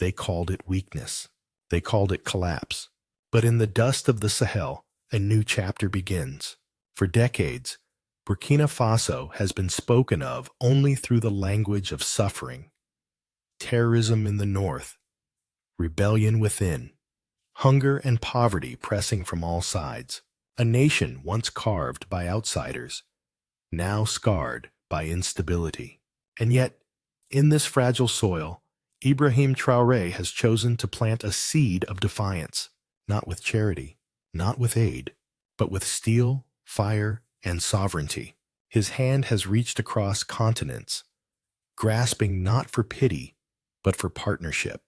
They called it weakness. They called it collapse. But in the dust of the Sahel, a new chapter begins. For decades, Burkina Faso has been spoken of only through the language of suffering. Terrorism in the north, rebellion within, hunger and poverty pressing from all sides. A nation once carved by outsiders, now scarred by instability. And yet, in this fragile soil, Ibrahim Traoré has chosen to plant a seed of defiance, not with charity, not with aid, but with steel, fire, and sovereignty. His hand has reached across continents, grasping not for pity, but for partnership.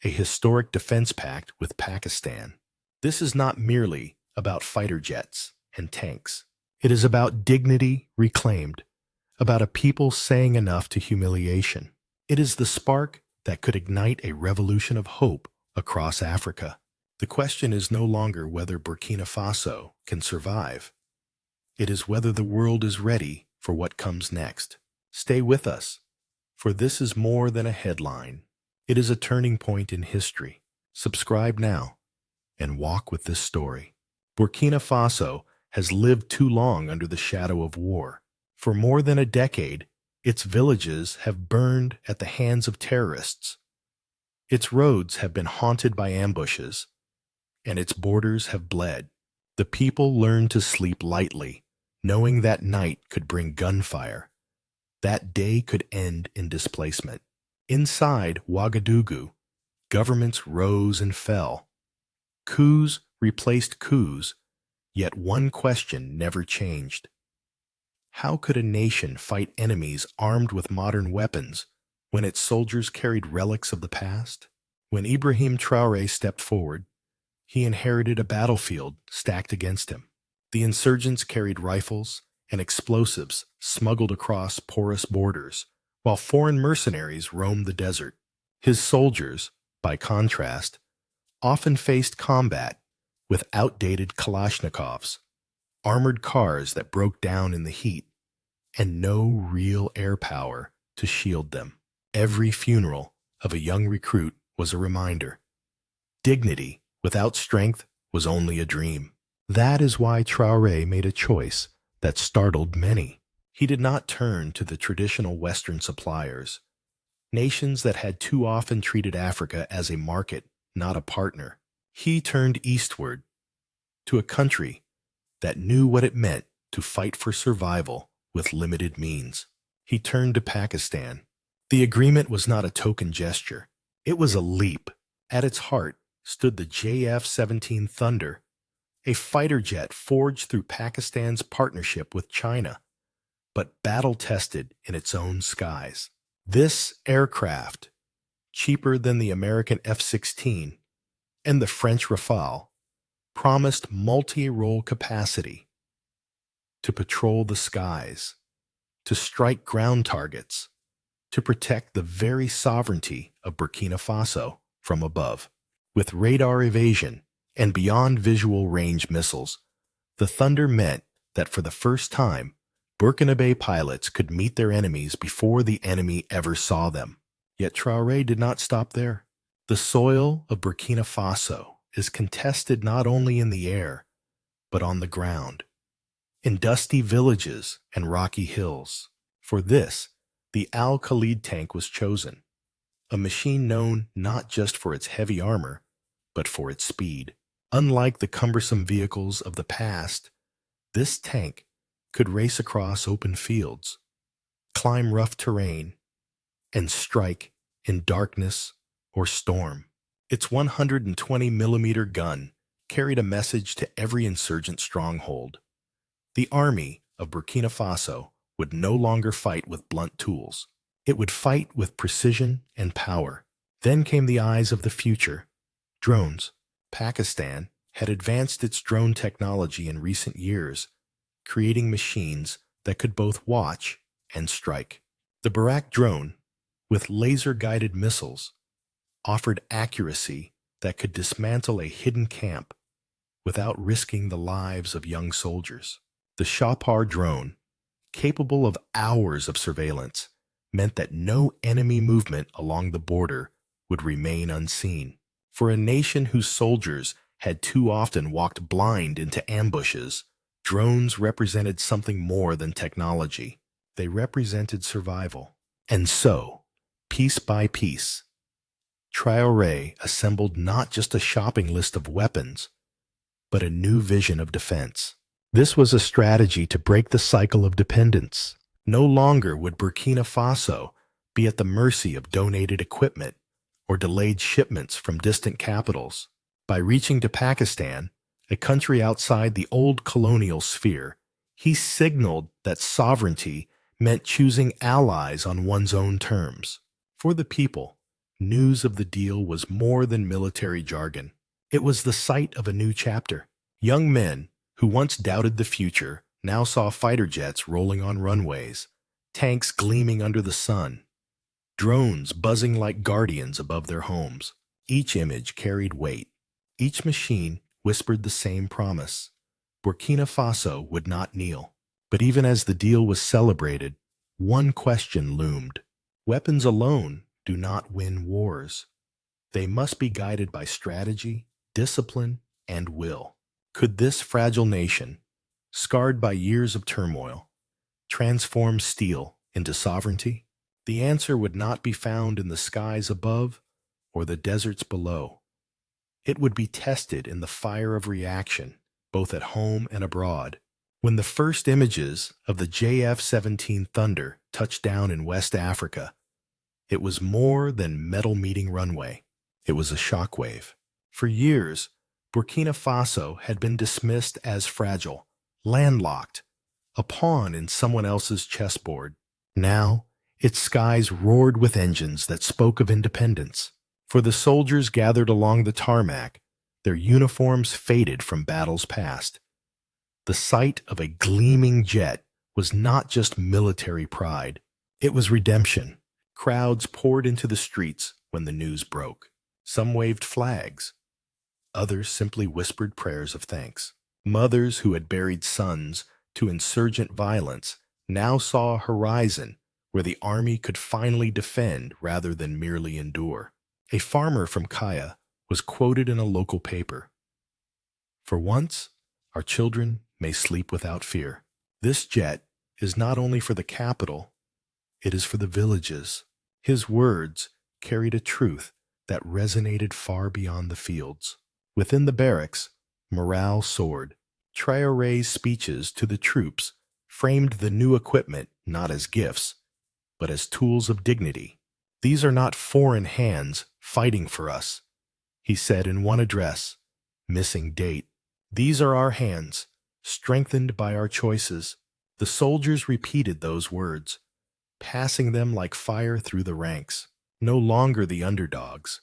A historic defense pact with Pakistan. This is not merely about fighter jets and tanks. It is about dignity reclaimed, about a people saying enough to humiliation. It is the spark that could ignite a revolution of hope across Africa. The question is no longer whether Burkina Faso can survive. It is whether the world is ready for what comes next. Stay with us, for this is more than a headline. It is a turning point in history. Subscribe now and walk with this story. Burkina Faso has lived too long under the shadow of war. For more than a decade, its villages have burned at the hands of terrorists. Its roads have been haunted by ambushes, and its borders have bled. The people learned to sleep lightly, knowing that night could bring gunfire. That day could end in displacement. Inside Ouagadougou, governments rose and fell. Coups replaced coups, yet one question never changed. How could a nation fight enemies armed with modern weapons when its soldiers carried relics of the past? When Ibrahim Traoré stepped forward, he inherited a battlefield stacked against him. The insurgents carried rifles and explosives smuggled across porous borders, while foreign mercenaries roamed the desert. His soldiers, by contrast, often faced combat with outdated Kalashnikovs, armored cars that broke down in the heat, and no real air power to shield them. Every funeral of a young recruit was a reminder. Dignity without strength was only a dream. That is why Traoré made a choice that startled many. He did not turn to the traditional Western suppliers, nations that had too often treated Africa as a market, not a partner. He turned eastward to a country that knew what it meant to fight for survival with limited means. He turned to Pakistan. The agreement was not a token gesture. It was a leap. At its heart stood the JF-17 Thunder, a fighter jet forged through Pakistan's partnership with China, but battle-tested in its own skies. This aircraft, cheaper than the American F-16 and the French Rafale, promised multi-role capacity to patrol the skies, to strike ground targets, to protect the very sovereignty of Burkina Faso from above. With radar evasion and beyond visual range missiles, the Thunder meant that for the first time, Burkinabe pilots could meet their enemies before the enemy ever saw them. Yet Traoré did not stop there. The soil of Burkina Faso is contested not only in the air, but on the ground, in dusty villages and rocky hills. For this, the Al-Khalid tank was chosen, a machine known not just for its heavy armor, but for its speed. Unlike the cumbersome vehicles of the past, this tank could race across open fields, climb rough terrain, and strike in darkness or storm. Its 120-millimeter gun carried a message to every insurgent stronghold. The army of Burkina Faso would no longer fight with blunt tools. It would fight with precision and power. Then came the eyes of the future. Drones. Pakistan had advanced its drone technology in recent years, creating machines that could both watch and strike. The Barak drone, with laser-guided missiles, offered accuracy that could dismantle a hidden camp without risking the lives of young soldiers. The Shapar drone, capable of hours of surveillance, meant that no enemy movement along the border would remain unseen. For a nation whose soldiers had too often walked blind into ambushes, drones represented something more than technology. They represented survival. And so, piece by piece, Traore assembled not just a shopping list of weapons, but a new vision of defense. This was a strategy to break the cycle of dependence. No longer would Burkina Faso be at the mercy of donated equipment or delayed shipments from distant capitals. By reaching to Pakistan, a country outside the old colonial sphere, he signaled that sovereignty meant choosing allies on one's own terms. For the people, news of the deal was more than military jargon. It was the sight of a new chapter. Young men who once doubted the future now saw fighter jets rolling on runways, tanks gleaming under the sun, drones buzzing like guardians above their homes. Each image carried weight. Each machine whispered the same promise. Burkina Faso would not kneel. But even as the deal was celebrated, one question loomed. Weapons alone do not win wars. They must be guided by strategy, discipline, and will. Could this fragile nation, scarred by years of turmoil, transform steel into sovereignty? The answer would not be found in the skies above or the deserts below. It would be tested in the fire of reaction, both at home and abroad. When the first images of the JF-17 Thunder touched down in West Africa, it was more than metal meeting runway. It was a shockwave. For years, Burkina Faso had been dismissed as fragile, landlocked, a pawn in someone else's chessboard. Now, its skies roared with engines that spoke of independence. For the soldiers gathered along the tarmac, their uniforms faded from battles past. The sight of a gleaming jet was not just military pride, it was redemption. Crowds poured into the streets when the news broke. Some waved flags. Others simply whispered prayers of thanks. Mothers who had buried sons to insurgent violence now saw a horizon where the army could finally defend rather than merely endure. A farmer from Kaya was quoted in a local paper. "For once, our children may sleep without fear." This jet is not only for the capital, it is for the villages. His words carried a truth that resonated far beyond the fields. Within the barracks, morale soared. Traore's speeches to the troops framed the new equipment not as gifts, but as tools of dignity. "These are not foreign hands fighting for us," he said in one address, missing date. "These are our hands, strengthened by our choices." The soldiers repeated those words, passing them like fire through the ranks. No longer the underdogs,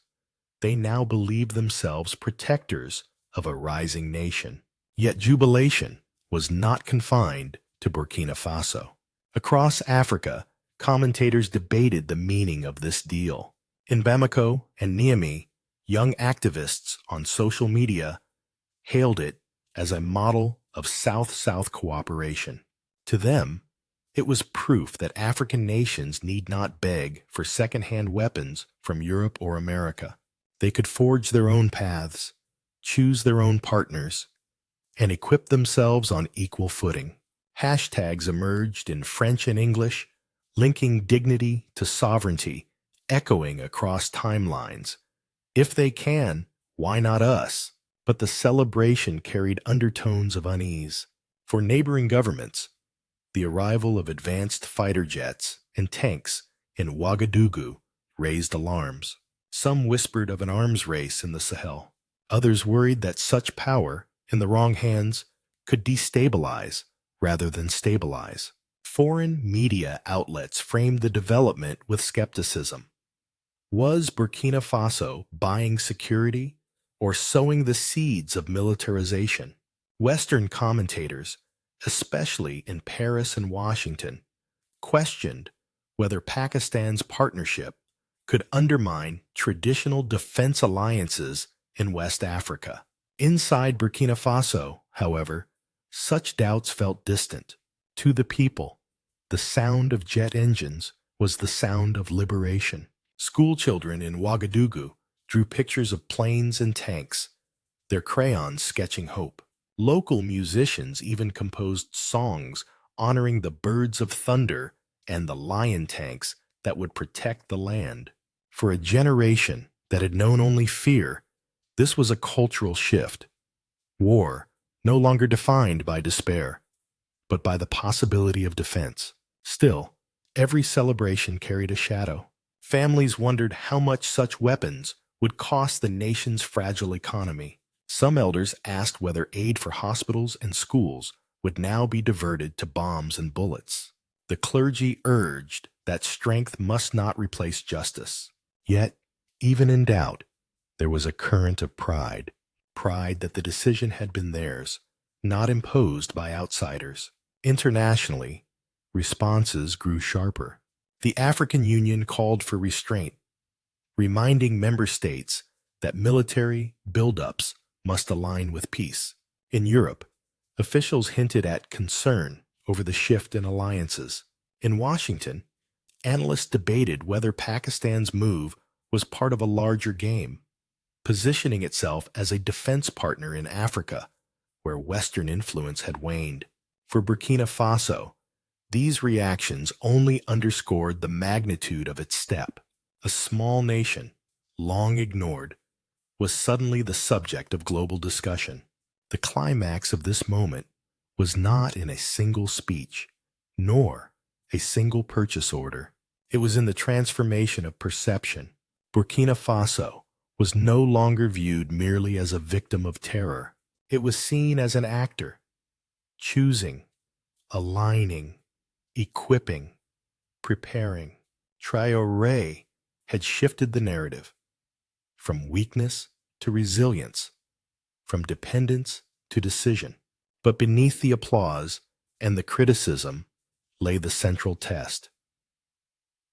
they now believed themselves protectors of a rising nation. Yet jubilation was not confined to Burkina Faso. Across Africa, commentators debated the meaning of this deal. In Bamako and Niamey, young activists on social media hailed it as a model of South-South cooperation. To them, it was proof that African nations need not beg for second-hand weapons from Europe or America. They could forge their own paths, choose their own partners, and equip themselves on equal footing. Hashtags emerged in French and English, linking dignity to sovereignty, echoing across timelines. If they can, why not us? But the celebration carried undertones of unease. For neighboring governments, the arrival of advanced fighter jets and tanks in Ouagadougou raised alarms. Some whispered of an arms race in the Sahel. Others worried that such power, in the wrong hands, could destabilize rather than stabilize. Foreign media outlets framed the development with skepticism. Was Burkina Faso buying security or sowing the seeds of militarization? Western commentators, especially in Paris and Washington, questioned whether Pakistan's partnership could undermine traditional defense alliances in West Africa. Inside Burkina Faso, however, such doubts felt distant. To the people, the sound of jet engines was the sound of liberation. Schoolchildren in Ouagadougou drew pictures of planes and tanks, their crayons sketching hope. Local musicians even composed songs honoring the birds of thunder and the lion tanks that would protect the land. For a generation that had known only fear, this was a cultural shift. War, no longer defined by despair, but by the possibility of defense. Still, every celebration carried a shadow. Families wondered how much such weapons would cost the nation's fragile economy. Some elders asked whether aid for hospitals and schools would now be diverted to bombs and bullets. The clergy urged that strength must not replace justice. Yet, even in doubt, there was a current of pride that the decision had been theirs, not imposed by outsiders. Internationally, responses grew sharper. The African Union called for restraint, reminding member states that military buildups must align with peace. In Europe, officials hinted at concern over the shift in alliances. In Washington, analysts debated whether Pakistan's move was part of a larger game, positioning itself as a defense partner in Africa, where Western influence had waned. For Burkina Faso, these reactions only underscored the magnitude of its step. A small nation, long ignored, was suddenly the subject of global discussion. The climax of this moment was not in a single speech, nor a single purchase order. It was in the transformation of perception. Burkina Faso was no longer viewed merely as a victim of terror. It was seen as an actor, choosing, aligning, equipping, preparing. Traore had shifted the narrative from weakness to resilience, from dependence to decision. But beneath the applause and the criticism lay the central test.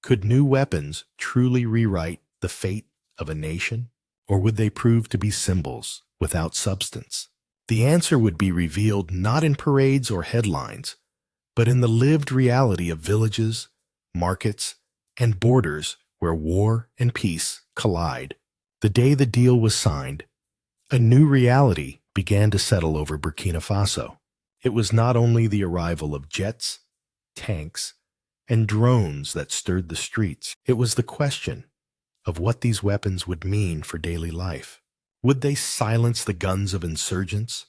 Could new weapons truly rewrite the fate of a nation, or would they prove to be symbols without substance? The answer would be revealed not in parades or headlines, but in the lived reality of villages, markets, and borders where war and peace collide. The day the deal was signed, a new reality began to settle over Burkina Faso. It was not only the arrival of jets, tanks, and drones that stirred the streets. It was the question of what these weapons would mean for daily life. Would they silence the guns of insurgents,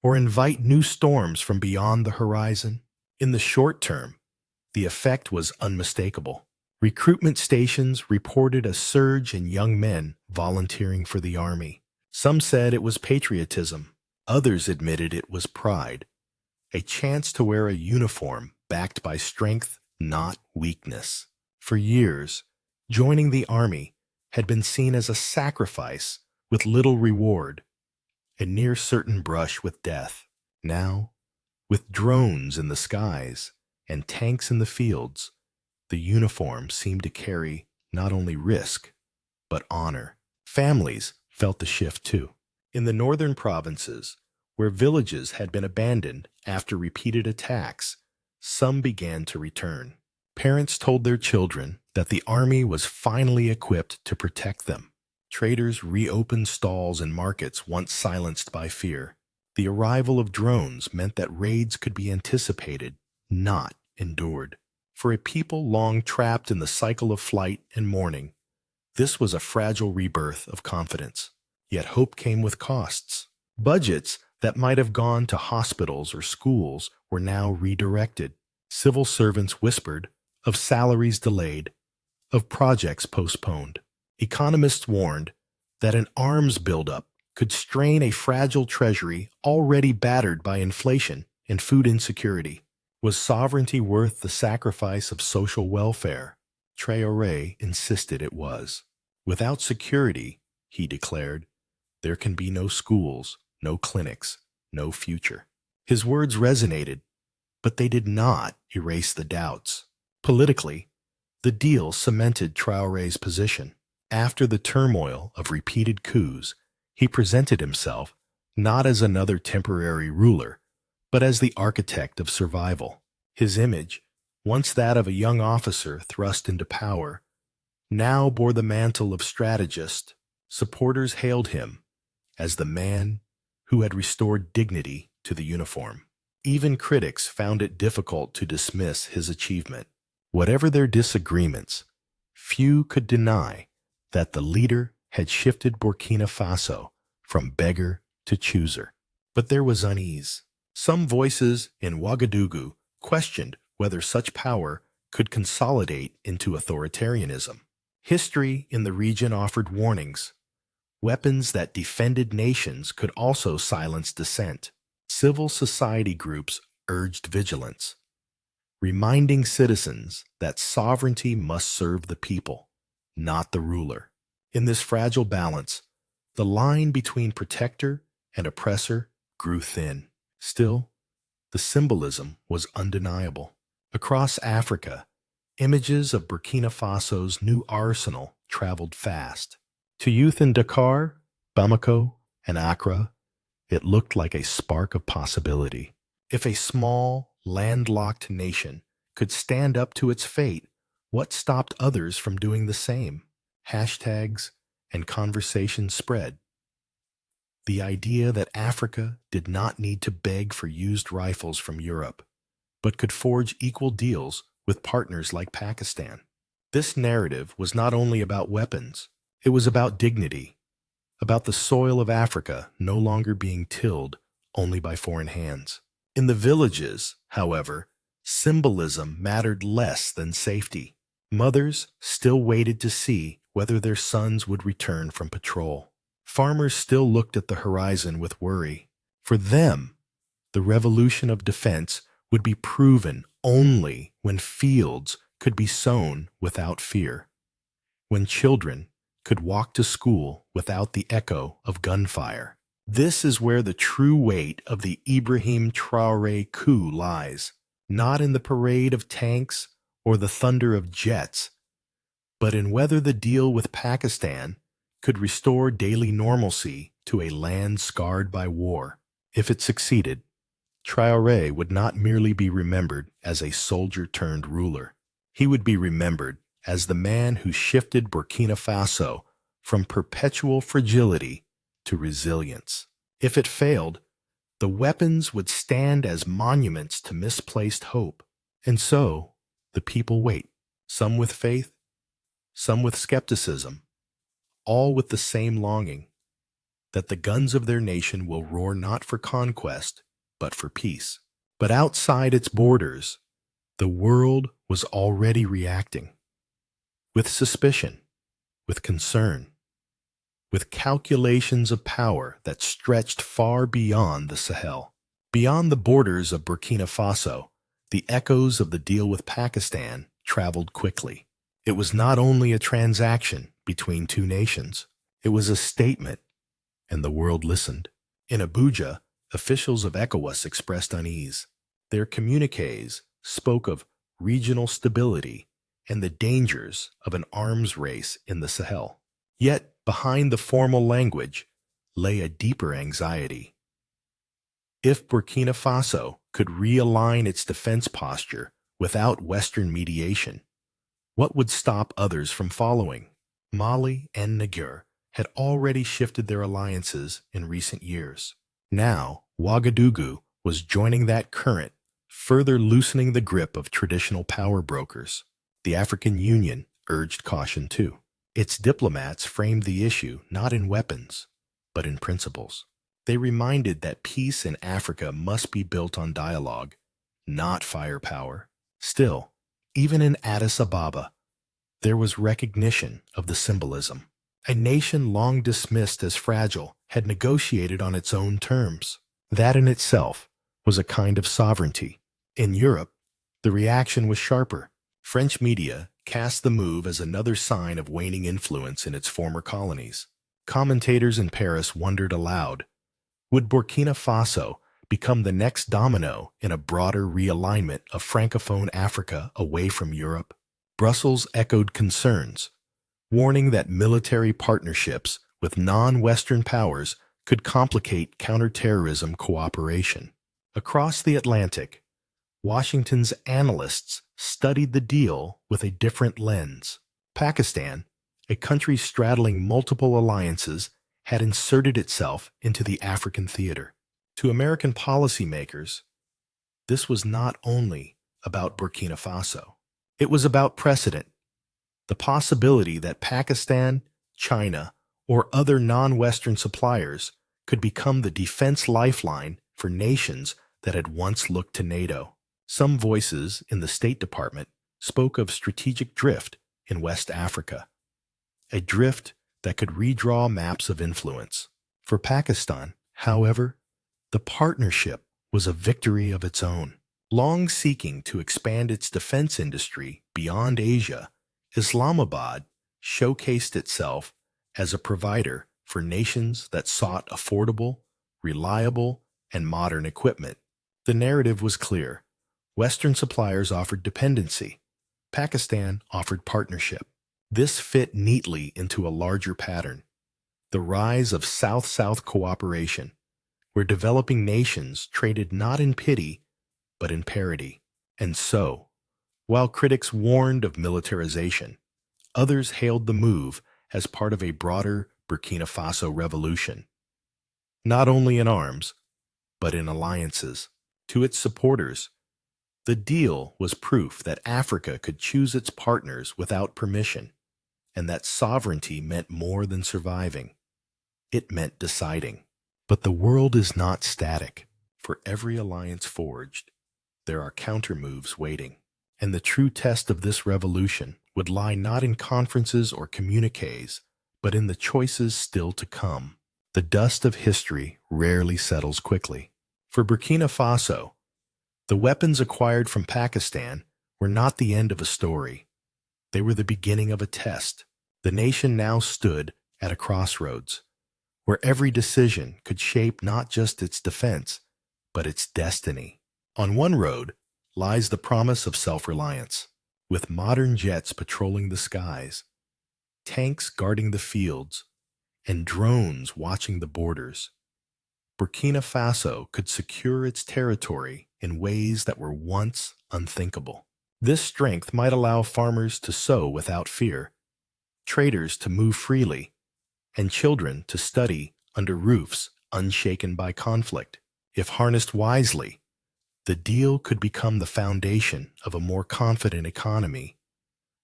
or invite new storms from beyond the horizon? In the short term, the effect was unmistakable. Recruitment stations reported a surge in young men volunteering for the army. Some said it was patriotism. Others admitted it was pride, a chance to wear a uniform backed by strength, not weakness. For years, joining the army had been seen as a sacrifice with little reward, a near certain brush with death. Now, with drones in the skies and tanks in the fields, the uniform seemed to carry not only risk, but honor. Families felt the shift too. In the northern provinces, where villages had been abandoned after repeated attacks, some began to return. Parents told their children that the army was finally equipped to protect them. Traders reopened stalls in markets once silenced by fear. The arrival of drones meant that raids could be anticipated, not endured. For a people long trapped in the cycle of flight and mourning, this was a fragile rebirth of confidence. Yet hope came with costs. Budgets that might have gone to hospitals or schools were now redirected. Civil servants whispered of salaries delayed, of projects postponed. Economists warned that an arms buildup could strain a fragile treasury already battered by inflation and food insecurity. Was sovereignty worth the sacrifice of social welfare? Traore insisted it was. Without security, he declared, there can be no schools, no clinics, no future. His words resonated, but they did not erase the doubts. Politically, the deal cemented Traore's position. After the turmoil of repeated coups, he presented himself not as another temporary ruler, but as the architect of survival. His image, once that of a young officer thrust into power, now bore the mantle of strategist. Supporters hailed him as the man who had restored dignity to the uniform. Even critics found it difficult to dismiss his achievement. Whatever their disagreements, few could deny that the leader had shifted Burkina Faso from beggar to chooser. But there was unease. Some voices in Ouagadougou questioned whether such power could consolidate into authoritarianism. History in the region offered warnings. Weapons that defended nations could also silence dissent. Civil society groups urged vigilance, reminding citizens that sovereignty must serve the people, not the ruler. In this fragile balance, the line between protector and oppressor grew thin. Still, the symbolism was undeniable. Across Africa, images of Burkina Faso's new arsenal traveled fast. To youth in Dakar, Bamako, and Accra, it looked like a spark of possibility. If a small, landlocked nation could stand up to its fate, what stopped others from doing the same? Hashtags and conversations spread. The idea that Africa did not need to beg for used rifles from Europe, but could forge equal deals with partners like Pakistan. This narrative was not only about weapons, it was about dignity, about the soil of Africa no longer being tilled only by foreign hands. In the villages, however, symbolism mattered less than safety. Mothers still waited to see whether their sons would return from patrol. Farmers still looked at the horizon with worry. For them, the revolution of defense would be proven only when fields could be sown without fear, when children could walk to school without the echo of gunfire. This is where the true weight of the Ibrahim Traoré coup lies, not in the parade of tanks or the thunder of jets, but in whether the deal with Pakistan could restore daily normalcy to a land scarred by war. If it succeeded, Traoré would not merely be remembered as a soldier-turned-ruler. He would be remembered as the man who shifted Burkina Faso from perpetual fragility to resilience. If it failed, the weapons would stand as monuments to misplaced hope. And so, the people wait, some with faith, some with skepticism, all with the same longing, that the guns of their nation will roar not for conquest, but for peace. But outside its borders, the world was already reacting. With suspicion, with concern, with calculations of power that stretched far beyond the Sahel. Beyond the borders of Burkina Faso, the echoes of the deal with Pakistan traveled quickly. It was not only a transaction between two nations, it was a statement, and the world listened. In Abuja, officials of ECOWAS expressed unease. Their communiques spoke of regional stability and the dangers of an arms race in the Sahel. Yet, behind the formal language lay a deeper anxiety. If Burkina Faso could realign its defense posture without Western mediation, what would stop others from following? Mali and Niger had already shifted their alliances in recent years. Now, Ouagadougou was joining that current, further loosening the grip of traditional power brokers. The African Union urged caution too. Its diplomats framed the issue not in weapons, but in principles. They reminded that peace in Africa must be built on dialogue, not firepower. Still, even in Addis Ababa, there was recognition of the symbolism. A nation long dismissed as fragile had negotiated on its own terms. That in itself was a kind of sovereignty. In Europe, the reaction was sharper. French media cast the move as another sign of waning influence in its former colonies. Commentators in Paris wondered aloud, would Burkina Faso become the next domino in a broader realignment of Francophone Africa away from Europe? Brussels echoed concerns, warning that military partnerships with non-Western powers could complicate counterterrorism cooperation. Across the Atlantic, Washington's analysts studied the deal with a different lens. Pakistan, a country straddling multiple alliances, had inserted itself into the African theater. To American policymakers, this was not only about Burkina Faso. It was about precedent, the possibility that Pakistan, China, or other non-Western suppliers could become the defense lifeline for nations that had once looked to NATO. Some voices in the State Department spoke of strategic drift in West Africa, a drift that could redraw maps of influence. For Pakistan, however, the partnership was a victory of its own. Long seeking to expand its defense industry beyond Asia, Islamabad showcased itself as a provider for nations that sought affordable, reliable, and modern equipment. The narrative was clear. Western suppliers offered dependency. Pakistan offered partnership. This fit neatly into a larger pattern, the rise of South-South cooperation, where developing nations traded not in pity, but in parity. And so, while critics warned of militarization, others hailed the move as part of a broader Burkina Faso revolution, not only in arms, but in alliances. To its supporters, the deal was proof that Africa could choose its partners without permission, and that sovereignty meant more than surviving. It meant deciding. But the world is not static. For every alliance forged, there are countermoves waiting. And the true test of this revolution would lie not in conferences or communiques, but in the choices still to come. The dust of history rarely settles quickly. For Burkina Faso, the weapons acquired from Pakistan were not the end of a story. They were the beginning of a test. The nation now stood at a crossroads, where every decision could shape not just its defense, but its destiny. On one road lies the promise of self-reliance, with modern jets patrolling the skies, tanks guarding the fields, and drones watching the borders. Burkina Faso could secure its territory in ways that were once unthinkable. This strength might allow farmers to sow without fear, traders to move freely, and children to study under roofs unshaken by conflict. If harnessed wisely, the deal could become the foundation of a more confident economy,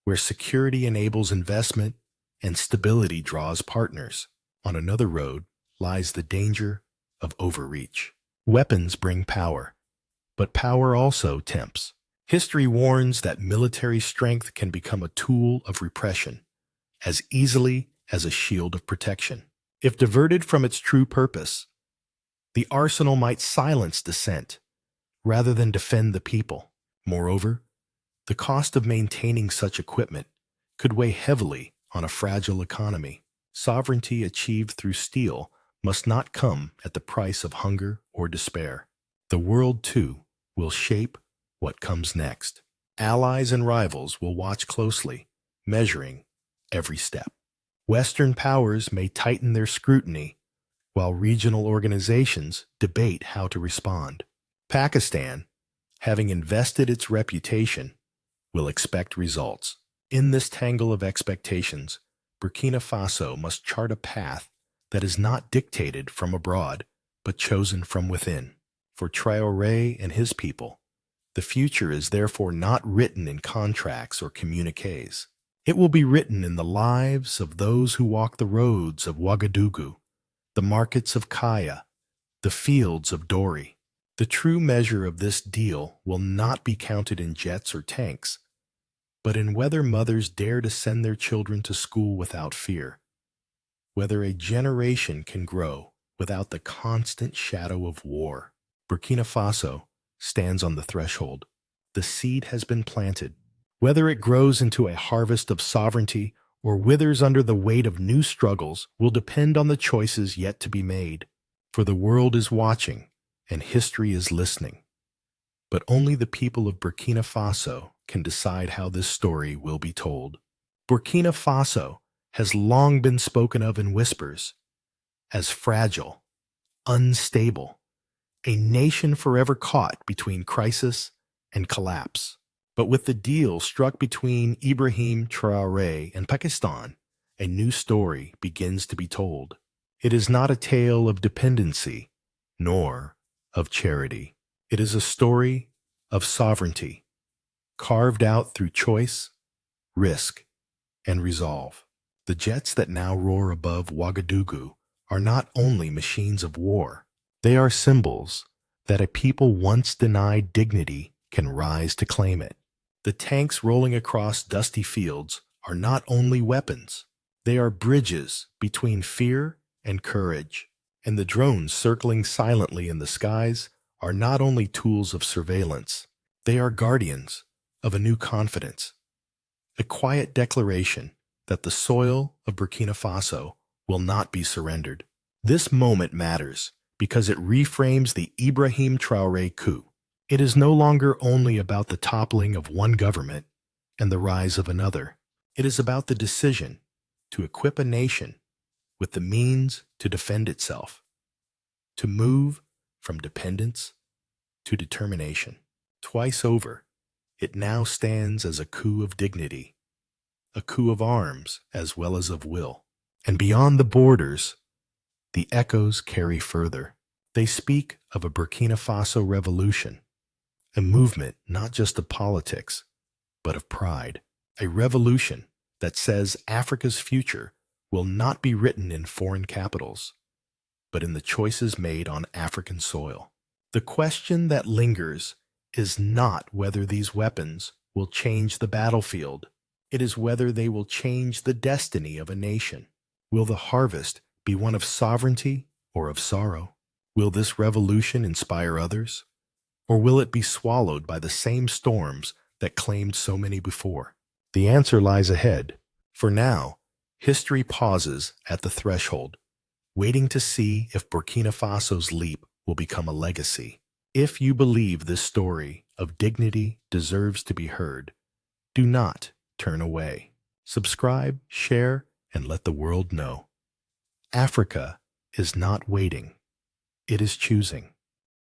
where security enables investment and stability draws partners. On another road lies the danger of overreach. Weapons bring power, but power also tempts. History warns that military strength can become a tool of repression as easily as a shield of protection. If diverted from its true purpose, the arsenal might silence dissent rather than defend the people. Moreover, the cost of maintaining such equipment could weigh heavily on a fragile economy. Sovereignty achieved through steel must not come at the price of hunger or despair. The world, too, will shape what comes next. Allies and rivals will watch closely, measuring every step. Western powers may tighten their scrutiny, while regional organizations debate how to respond. Pakistan, having invested its reputation, will expect results. In this tangle of expectations, Burkina Faso must chart a path that is not dictated from abroad, but chosen from within. For Traore and his people, the future is therefore not written in contracts or communiques. It will be written in the lives of those who walk the roads of Ouagadougou, the markets of Kaya, the fields of Dori. The true measure of this deal will not be counted in jets or tanks, but in whether mothers dare to send their children to school without fear, whether a generation can grow without the constant shadow of war. Burkina Faso stands on the threshold. The seed has been planted. Whether it grows into a harvest of sovereignty or withers under the weight of new struggles will depend on the choices yet to be made. For the world is watching, and history is listening. But only the people of Burkina Faso can decide how this story will be told. Burkina Faso has long been spoken of in whispers as fragile, unstable, a nation forever caught between crisis and collapse. But with the deal struck between Ibrahim Traoré and Pakistan, a new story begins to be told. It is not a tale of dependency, nor of charity. It is a story of sovereignty, carved out through choice, risk, and resolve. The jets that now roar above Ouagadougou are not only machines of war, they are symbols that a people once denied dignity can rise to claim it. The tanks rolling across dusty fields are not only weapons, they are bridges between fear and courage. And the drones circling silently in the skies are not only tools of surveillance, they are guardians of a new confidence, a quiet declaration that the soil of Burkina Faso will not be surrendered. This moment matters because it reframes the Ibrahim Traoré coup. It is no longer only about the toppling of one government and the rise of another. It is about the decision to equip a nation with the means to defend itself, to move from dependence to determination. Twice over, it now stands as a coup of dignity, a coup of arms as well as of will. And beyond the borders, the echoes carry further. They speak of a Burkina Faso revolution, a movement not just of politics, but of pride, a revolution that says Africa's future will not be written in foreign capitals, but in the choices made on African soil. The question that lingers is not whether these weapons will change the battlefield. It is whether they will change the destiny of a nation. Will the harvest be one of sovereignty or of sorrow? Will this revolution inspire others? Or will it be swallowed by the same storms that claimed so many before? The answer lies ahead. For now, history pauses at the threshold, waiting to see if Burkina Faso's leap will become a legacy. If you believe this story of dignity deserves to be heard, do not turn away. Subscribe, share, and let the world know. Africa is not waiting. It is choosing.